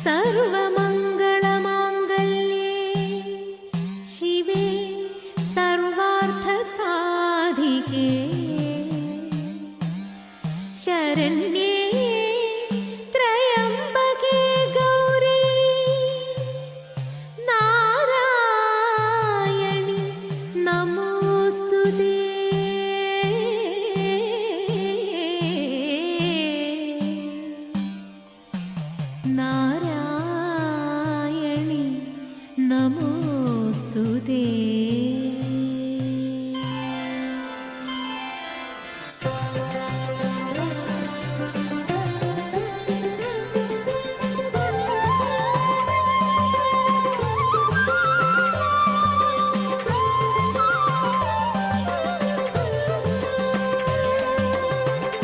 സർവമംഗളമാംഗല്യേ ശിവേ സർവാർത്ഥസാധികേ ശരണ്യേ ത്രയംബകേ ഗൗരീ നാരായണി നമോസ്തുതേ. നാരായണി നമോസ്തുതേ.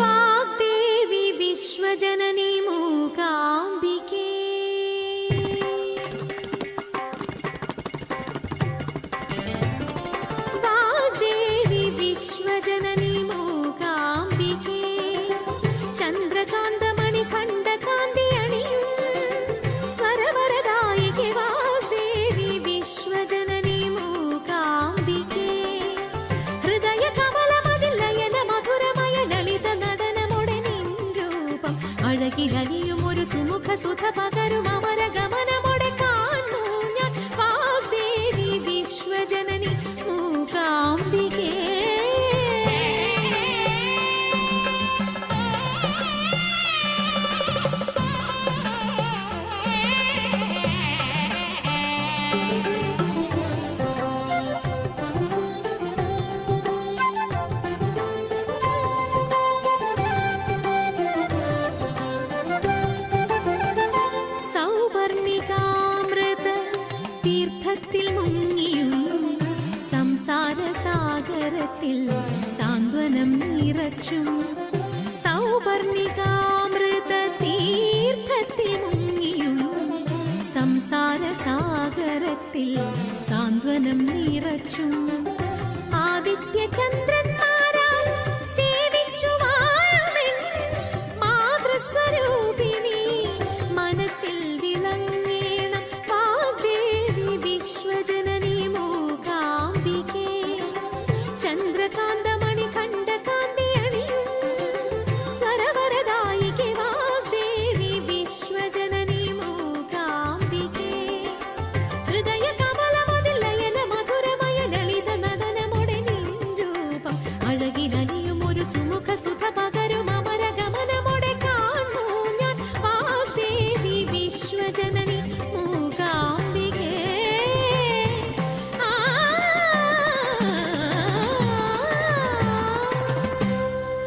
വാഗ്ദേവി വിശ്വജനനി മൂകാംബികേ വാഗ്ദേവി വിശ്വജനനി മൂകാംബികേ ചന്ദ്രകാന്തമണി ഖണ്ഡകാന്തി അണിയും സ്വരവരദായികേ വാഗ്ദേവി വിശ്വജനനി മൂകാംബികേ ഹൃദയ കമലമതിൽ ലയന മധുരമയ ലളിത നടനമൊടെ നിൻ രൂപം അഴകിലലിയും ഒരു സുമുഖ സുധ പകരും അമര ഗമനമൊടെ കാണൂ ഞാൻ വാഗ്ദേവി വിശ്വജനനി മൂകാംബികേ. സൗവർണികാമൃത തീർത്ഥത്തിൽ മുങ്ങിയും സംസാര സാഗരത്തിൽ സാന്ത്വനം നിറച്ചും സൗവർണികാമൃത തീർത്ഥത്തിൽ മുങ്ങിയും സംസാര സാഗരത്തിൽ സാന്ത്വനം നിറച്ചും ആദിത്യ ചന്ദ്രന്മാരാൽ സേവിച്ചു വാഴുമെൻ മാതൃസ്വരൂപിണി മനസ്സിൽ വിളങ്ങേണം വാഗ്ദേവി വിശ്വജനനി മൂകാംബികേ ചന്ദ്രകാന്തമണി ഖണ്ഡകാന്തി അണിയും സ്വരവരദായികേ വാഗ്ദേവി വിശ്വജനനി മൂകാംബികേ ഹൃദയ കമലമതിൽ ലയന മധുരമയ ലളിത നടനമൊടെ നിൻ രൂപം അഴകിലലിയും ഒരു സുമുഖ സുധ പകരും